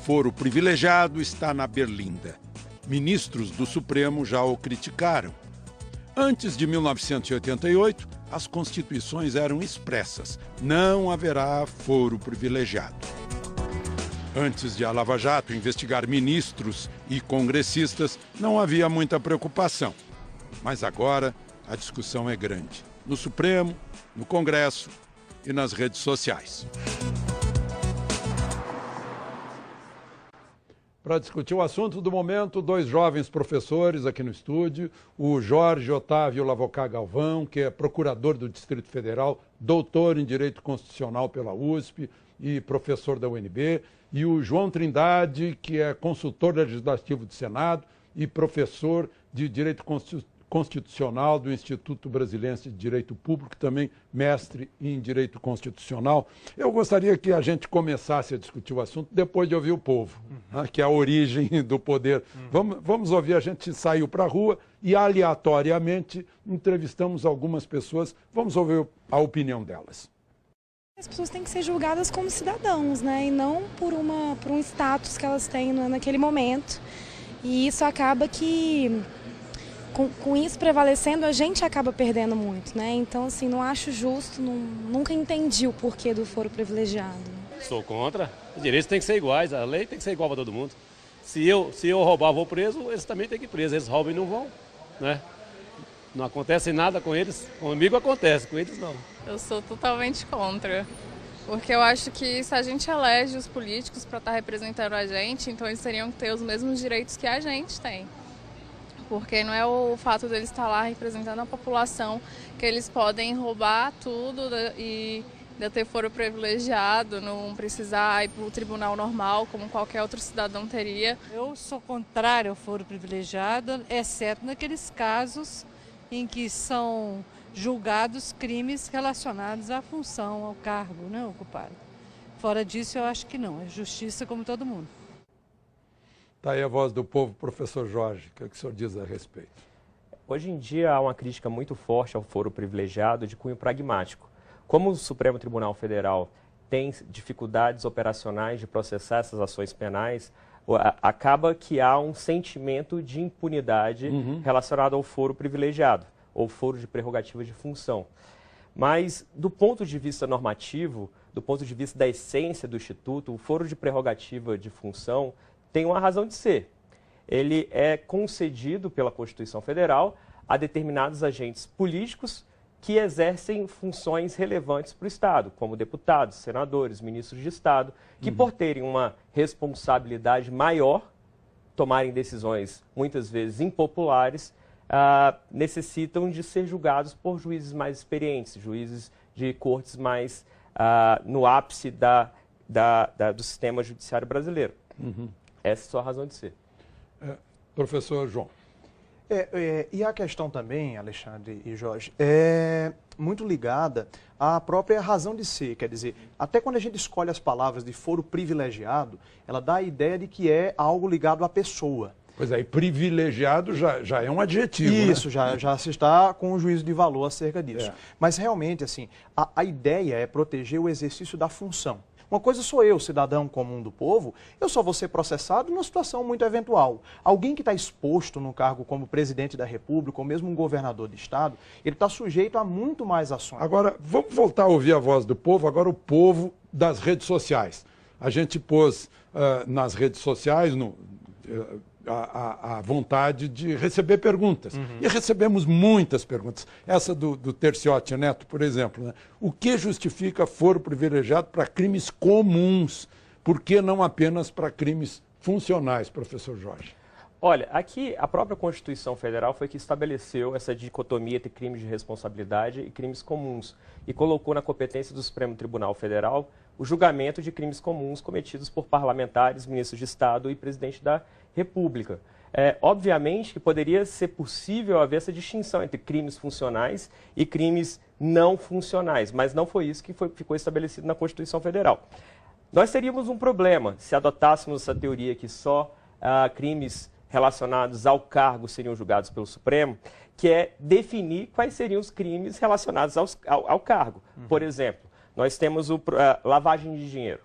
foro privilegiado está na berlinda. Ministros do Supremo já o criticaram. Antes de 1988, as constituições eram expressas: não haverá foro privilegiado. Antes de a Lava Jato investigar ministros e congressistas, não havia muita preocupação. Mas agora a discussão é grande, no Supremo, no Congresso e nas redes sociais. Para discutir o assunto do momento, dois jovens professores aqui no estúdio, o Jorge Otávio Lavocá Galvão, que é procurador do Distrito Federal, doutor em Direito Constitucional pela USP e professor da UNB, e o João Trindade, que é consultor legislativo do Senado e professor de Direito Constitucional do Instituto Brasileiro de Direito Público, também mestre em Direito Constitucional. Eu gostaria que a gente começasse a discutir o assunto depois de ouvir o povo, né, que é a origem do poder. Vamos ouvir, a gente saiu para a rua e aleatoriamente entrevistamos algumas pessoas. Vamos ouvir a opinião delas. As pessoas têm que ser julgadas como cidadãos, né, e não por um status que elas têm naquele momento. E isso acaba que... Com isso prevalecendo, a gente acaba perdendo muito, né? Então, assim, não acho justo, nunca entendi o porquê do foro privilegiado. Sou contra. Os direitos têm que ser iguais, a lei tem que ser igual para todo mundo. Se eu roubar, vou preso, eles também têm que ir presos. Eles roubam e não vão, né? Não acontece nada com eles, comigo acontece, com eles não. Eu sou totalmente contra. Porque eu acho que se a gente elege os políticos para estar representando a gente, então eles teriam que ter os mesmos direitos que a gente tem. Porque não é o fato deles estar lá representando a população que eles podem roubar tudo e ainda ter foro privilegiado, não precisar ir para o tribunal normal como qualquer outro cidadão teria. Eu sou contrária ao foro privilegiado, exceto naqueles casos em que são julgados crimes relacionados à função, ao cargo, né, ocupado. Fora disso, eu acho que não, é justiça como todo mundo. Está aí a voz do povo, professor Jorge. O que o senhor diz a respeito? Hoje em dia há uma crítica muito forte ao foro privilegiado de cunho pragmático. Como o Supremo Tribunal Federal tem dificuldades operacionais de processar essas ações penais, acaba que há um sentimento de impunidade relacionado ao foro privilegiado, ou foro de prerrogativa de função. Mas, do ponto de vista normativo, do ponto de vista da essência do Instituto, o foro de prerrogativa de função tem uma razão de ser. Ele é concedido pela Constituição Federal a determinados agentes políticos que exercem funções relevantes para o Estado, como deputados, senadores, ministros de Estado, que por terem uma responsabilidade maior, tomarem decisões muitas vezes impopulares, necessitam de ser julgados por juízes mais experientes, juízes de cortes mais no ápice do sistema judiciário brasileiro. Essa é a sua razão de ser. Professor João. E a questão também, Alexandre e Jorge, é muito ligada à própria razão de ser. Quer dizer, até quando a gente escolhe as palavras de foro privilegiado, ela dá a ideia de que é algo ligado à pessoa. Pois é, e privilegiado já é um adjetivo, Isso, né? já se está com um juízo de valor acerca disso. Mas realmente, assim, a ideia é proteger o exercício da função. Uma coisa sou eu, cidadão comum do povo, eu só vou ser processado numa situação muito eventual. Alguém que está exposto no cargo como presidente da República, ou mesmo um governador de Estado, ele está sujeito a muito mais ações. Agora, vamos voltar a ouvir a voz do povo, agora o povo das redes sociais. A gente pôs nas redes sociais a vontade de receber perguntas. E recebemos muitas perguntas. Essa do Terciotti Neto, por exemplo, né? O que justifica foro privilegiado para crimes comuns? Por que não apenas para crimes funcionais, professor Jorge? Olha, aqui a própria Constituição Federal foi que estabeleceu essa dicotomia entre crimes de responsabilidade e crimes comuns e colocou na competência do Supremo Tribunal Federal o julgamento de crimes comuns cometidos por parlamentares, ministros de Estado e presidente da República. Obviamente que poderia ser possível haver essa distinção entre crimes funcionais e crimes não funcionais, mas não foi isso que ficou estabelecido na Constituição Federal. Nós teríamos um problema se adotássemos essa teoria que só crimes relacionados ao cargo seriam julgados pelo Supremo, que é definir quais seriam os crimes relacionados ao cargo. Por exemplo, nós temos lavagem de dinheiro,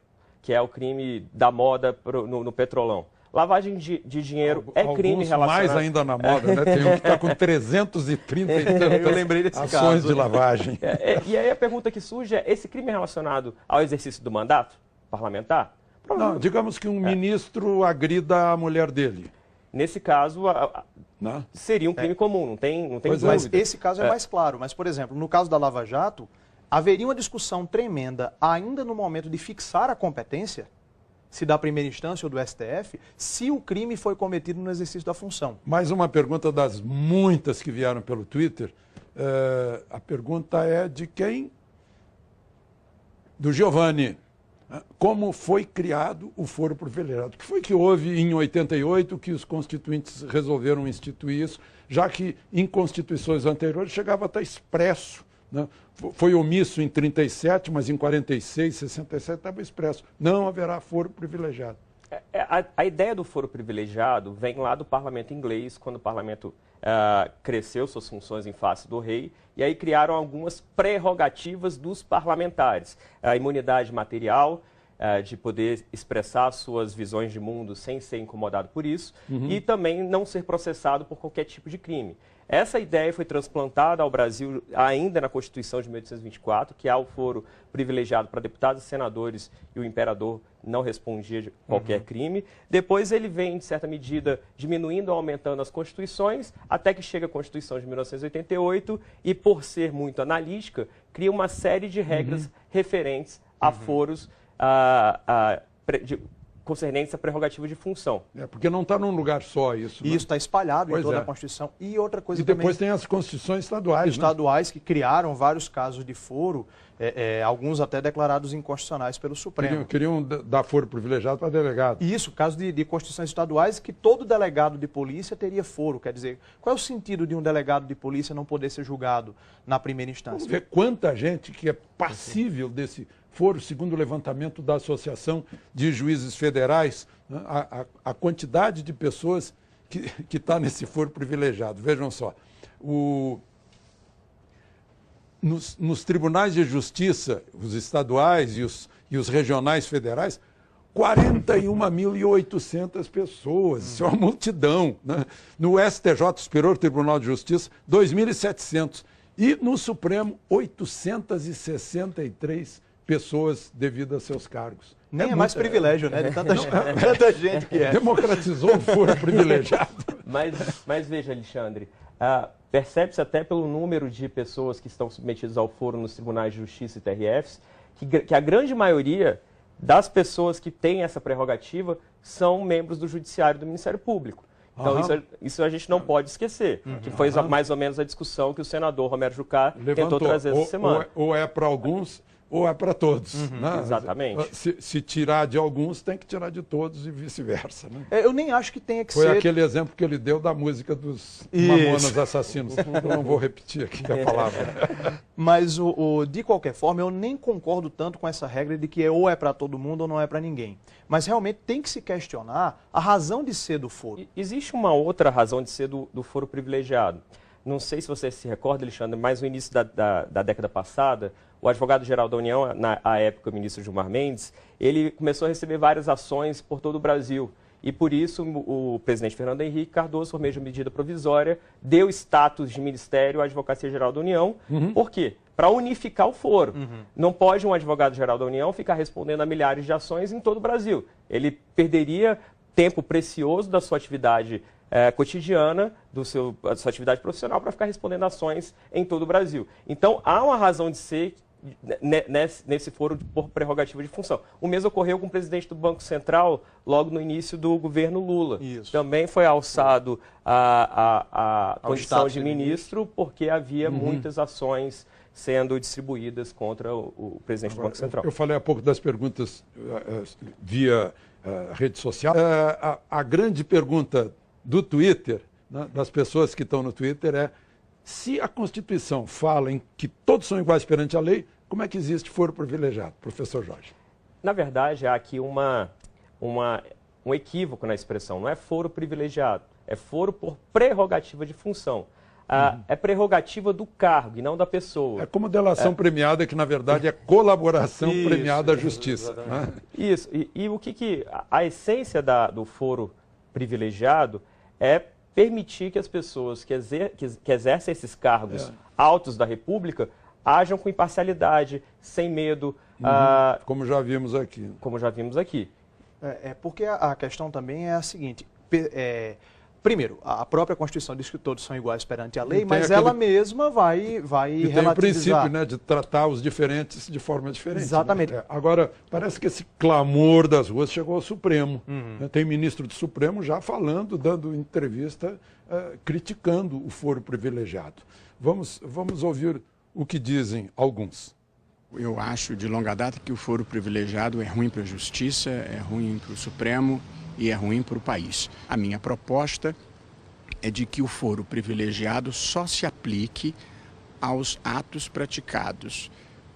que é o crime da moda no Petrolão. Lavagem de dinheiro é crime relacionado... mais ainda na moda, né? Tem um que está com 330 e tantas Eu lembrei desse ações caso de lavagem. E aí a pergunta que surge é, esse crime é relacionado ao exercício do mandato parlamentar? Não, digamos que um ministro agrida a mulher dele. Nesse caso, seria um crime comum, não tem dúvida. Mas esse caso é mais claro. Mas, por exemplo, no caso da Lava Jato, haveria uma discussão tremenda ainda no momento de fixar a competência, se da primeira instância ou do STF, se o crime foi cometido no exercício da função. Mais uma pergunta das muitas que vieram pelo Twitter. A pergunta é de quem? Do Giovanni. Como foi criado o foro privilegiado? O que foi que houve em 88 que os constituintes resolveram instituir isso, já que em constituições anteriores chegava até expresso, né? Foi omisso em 37, mas em 46, 67 estava expresso. Não haverá foro privilegiado. A ideia do foro privilegiado vem lá do parlamento inglês, quando o parlamento cresceu suas funções em face do rei, e aí criaram algumas prerrogativas dos parlamentares. A imunidade material, de poder expressar suas visões de mundo sem ser incomodado por isso, e também não ser processado por qualquer tipo de crime. Essa ideia foi transplantada ao Brasil ainda na Constituição de 1824, que há o foro privilegiado para deputados e senadores e o imperador não respondia de qualquer crime. Depois ele vem, de certa medida, diminuindo ou aumentando as constituições, até que chega a Constituição de 1988 e, por ser muito analítica, cria uma série de regras referentes a foros concernentes à prerrogativa de função. Porque não está num lugar só isso. E isso está espalhado em toda a Constituição. E outra coisa também... E depois tem as constituições estaduais. Estaduais, que criaram vários casos de foro, alguns até declarados inconstitucionais pelo Supremo. Queriam dar foro privilegiado para delegado. E isso, caso de constituições estaduais, que todo delegado de polícia teria foro. Quer dizer, qual é o sentido de um delegado de polícia não poder ser julgado na primeira instância? Vamos ver quanta gente que é passível desse foro, segundo o levantamento da Associação de Juízes Federais, né, a quantidade de pessoas que está nesse foro privilegiado. Vejam só, nos tribunais de justiça, os estaduais e os regionais federais, 41.800 pessoas, isso é uma multidão. Né? No STJ, Superior Tribunal de Justiça, 2.700. E no Supremo, 863 pessoas devido a seus cargos. Nem é mais privilégio, né? De tanta gente que é. Democratizou o foro privilegiado. Mas veja, Alexandre, percebe-se até pelo número de pessoas que estão submetidas ao foro nos tribunais de justiça e TRFs, que a grande maioria das pessoas que têm essa prerrogativa são membros do Judiciário e do Ministério Público. Então, isso a gente não pode esquecer, que foi mais ou menos a discussão que o senador Romero Jucá tentou trazer essa semana. Ou é para alguns, ou é para todos. Né? Exatamente. Se tirar de alguns, tem que tirar de todos e vice-versa. Né? Eu nem acho que tenha que ser... Foi aquele exemplo que ele deu da música dos Mamonas Assassinos. Eu não vou repetir aqui a palavra. Mas, de qualquer forma, eu nem concordo tanto com essa regra de que ou é para todo mundo ou não é para ninguém. Mas realmente tem que se questionar a razão de ser do foro. Existe uma outra razão de ser do foro privilegiado. Não sei se você se recorda, Alexandre, mas no início da década passada, o advogado-geral da União, na época o ministro Gilmar Mendes, ele começou a receber várias ações por todo o Brasil. E por isso o presidente Fernando Henrique Cardoso, por meio de medida provisória, deu status de ministério à Advocacia-Geral da União. Por quê? Para unificar o foro. Não pode um advogado-geral da União ficar respondendo a milhares de ações em todo o Brasil. Ele perderia tempo precioso da sua atividade cotidiana, da sua atividade profissional, para ficar respondendo ações em todo o Brasil. Então, há uma razão de ser nesse foro por prerrogativa de função. O mesmo ocorreu com o presidente do Banco Central logo no início do governo Lula. Isso. Também foi alçado a condição de ministro porque havia muitas ações sendo distribuídas contra o presidente do Banco Central. Eu falei há pouco das perguntas via rede social. A grande pergunta do Twitter, né, das pessoas que estão no Twitter, é: se a Constituição fala em que todos são iguais perante a lei, como é que existe foro privilegiado, professor Jorge? Na verdade, há aqui um equívoco na expressão. Não é foro privilegiado, é foro por prerrogativa de função. É prerrogativa do cargo e não da pessoa. É como delação premiada, que na verdade é colaboração premiada à justiça. Né? Isso. E o que a essência do foro privilegiado é permitir que as pessoas que exercem esses cargos altos da República ajam com imparcialidade, sem medo. Como já vimos aqui. Como já vimos aqui. Porque a questão também é a seguinte. Primeiro, a própria Constituição diz que todos são iguais perante a lei, mas ela mesma vai relativizar. Tem o princípio, né, de tratar os diferentes de forma diferente. Exatamente. Né? Agora, parece que esse clamor das ruas chegou ao Supremo. Tem ministro do Supremo já falando, dando entrevista, criticando o foro privilegiado. Vamos ouvir o que dizem alguns. Eu acho de longa data que o foro privilegiado é ruim para a justiça, é ruim para o Supremo e é ruim para o país. A minha proposta é de que o foro privilegiado só se aplique aos atos praticados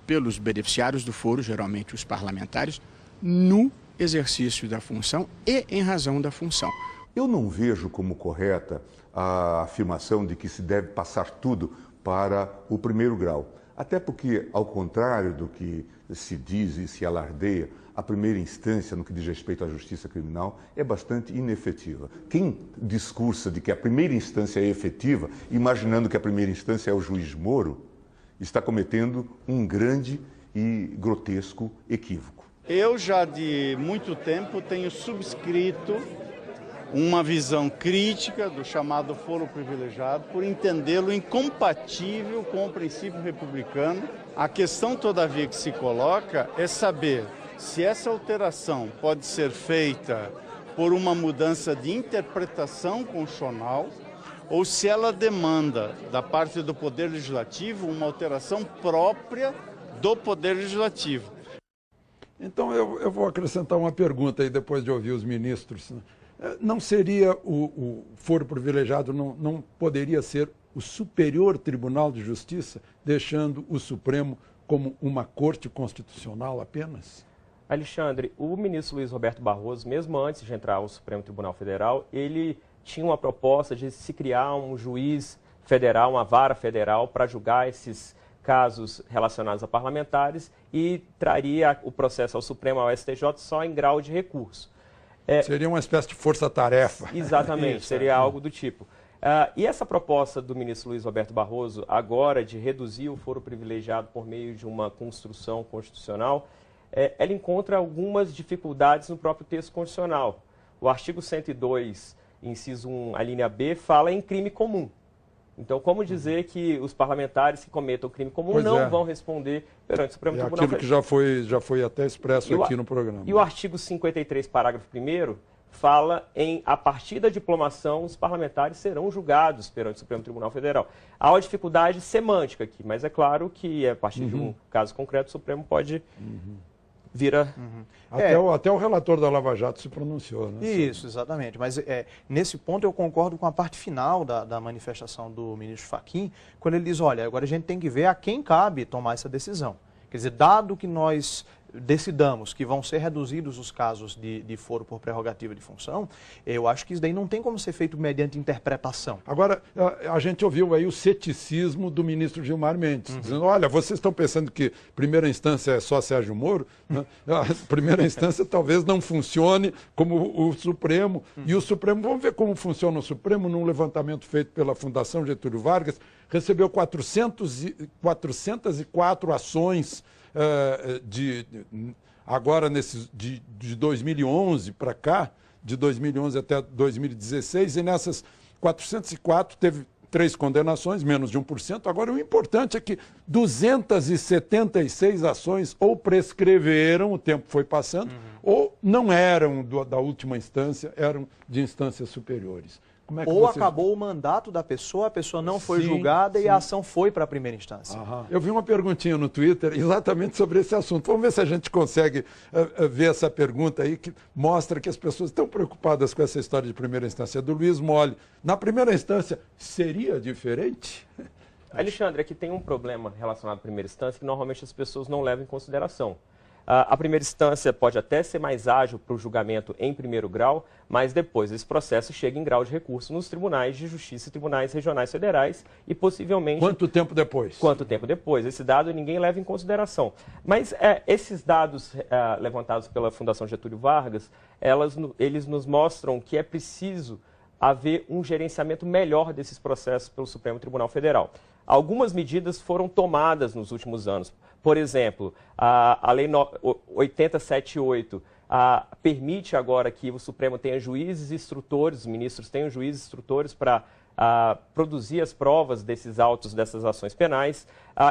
pelos beneficiários do foro, geralmente os parlamentares, no exercício da função e em razão da função. Eu não vejo como correta a afirmação de que se deve passar tudo para o primeiro grau. Até porque, ao contrário do que se diz e se alardeia, a primeira instância, no que diz respeito à justiça criminal, é bastante inefetiva. Quem discursa de que a primeira instância é efetiva, imaginando que a primeira instância é o juiz Moro, está cometendo um grande e grotesco equívoco. Eu já de muito tempo tenho subscrito uma visão crítica do chamado foro privilegiado por entendê-lo incompatível com o princípio republicano. A questão, todavia, que se coloca é saber se essa alteração pode ser feita por uma mudança de interpretação constitucional ou se ela demanda, da parte do Poder Legislativo, uma alteração própria do Poder Legislativo. Então, eu vou acrescentar uma pergunta aí, depois de ouvir os ministros. Não seria o foro privilegiado, não poderia ser o Superior Tribunal de Justiça, deixando o Supremo como uma corte constitucional apenas? Alexandre, o ministro Luiz Roberto Barroso, mesmo antes de entrar ao Supremo Tribunal Federal, ele tinha uma proposta de se criar um juiz federal, uma vara federal, para julgar esses casos relacionados a parlamentares e traria o processo ao Supremo, ao STJ, só em grau de recurso. Seria uma espécie de força-tarefa. Exatamente, seria algo do tipo. E essa proposta do ministro Luiz Roberto Barroso, agora, de reduzir o foro privilegiado por meio de uma construção constitucional, ela encontra algumas dificuldades no próprio texto constitucional. O artigo 102, inciso 1, a linha B, fala em crime comum. Então, como dizer que os parlamentares que cometam crime comum não vão responder perante o Supremo Tribunal Federal? Aquilo que já foi até expresso aqui no programa. E o artigo 53, parágrafo 1º, fala a partir da diplomação, os parlamentares serão julgados perante o Supremo Tribunal Federal. Há uma dificuldade semântica aqui, mas é claro que a partir de um caso concreto, o Supremo pode vir a... Até o relator da Lava Jato se pronunciou, né? Isso, exatamente. Mas nesse ponto eu concordo com a parte final da manifestação do ministro Fachin, quando ele diz, olha, agora a gente tem que ver a quem cabe tomar essa decisão. Quer dizer, dado que nós decidamos que vão ser reduzidos os casos de foro por prerrogativa de função, eu acho que isso daí não tem como ser feito mediante interpretação. Agora, a gente ouviu aí o ceticismo do ministro Gilmar Mendes, dizendo, olha, vocês estão pensando que primeira instância é só Sérgio Moro? Né? A primeira instância talvez não funcione como o Supremo, e o Supremo, vamos ver como funciona o Supremo, num levantamento feito pela Fundação Getúlio Vargas, recebeu 404 ações agora de 2011 para cá, de 2011 até 2016, e nessas 404 teve 3 condenações, menos de 1%. Agora, o importante é que 276 ações ou prescreveram, o tempo foi passando, ou não eram da última instância, eram de instâncias superiores. Ou acabou o mandato da pessoa, a pessoa não foi julgada e a ação foi para a primeira instância. Eu vi uma perguntinha no Twitter exatamente sobre esse assunto. Vamos ver se a gente consegue ver essa pergunta aí, que mostra que as pessoas estão preocupadas com essa história de primeira instância. Do Luiz Mole. Na primeira instância, seria diferente? Alexandre, aqui tem um problema relacionado à primeira instância que normalmente as pessoas não levam em consideração. A primeira instância pode até ser mais ágil para o julgamento em primeiro grau, mas depois esse processo chega em grau de recurso nos tribunais de justiça e tribunais regionais federais e possivelmente... Quanto tempo depois? Quanto tempo depois? Esse dado ninguém leva em consideração. Mas esses dados levantados pela Fundação Getúlio Vargas, eles nos mostram que é preciso haver um gerenciamento melhor desses processos pelo Supremo Tribunal Federal. Algumas medidas foram tomadas nos últimos anos. Por exemplo, a Lei 8078 permite agora que o Supremo tenha juízes instrutores, os ministros tenham juízes instrutores para produzir as provas desses autos, dessas ações penais.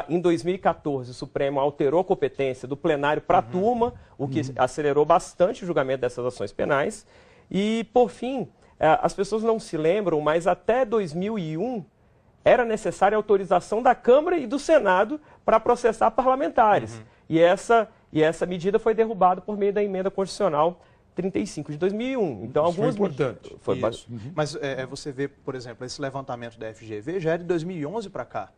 Em 2014, o Supremo alterou a competência do plenário para a turma, o que acelerou bastante o julgamento dessas ações penais. E, por fim, as pessoas não se lembram, mas até 2001 era necessária a autorização da Câmara e do Senado para processar parlamentares. E essa medida foi derrubada por meio da emenda constitucional 35 de 2001. Então, algumas importante. Mas você vê, por exemplo, esse levantamento da FGV já é de 2011 para cá.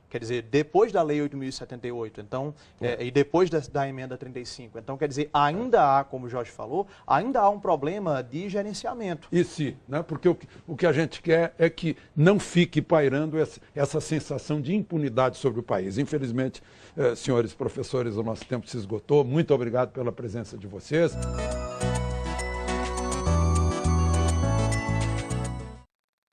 Quer dizer, depois da Lei 8.078, então, e depois da emenda 35. Então, quer dizer, ainda há, como o Jorge falou, ainda há um problema de gerenciamento. E se, né? Porque o que a gente quer é que não fique pairando essa sensação de impunidade sobre o país. Infelizmente, senhores professores, o nosso tempo se esgotou. Muito obrigado pela presença de vocês.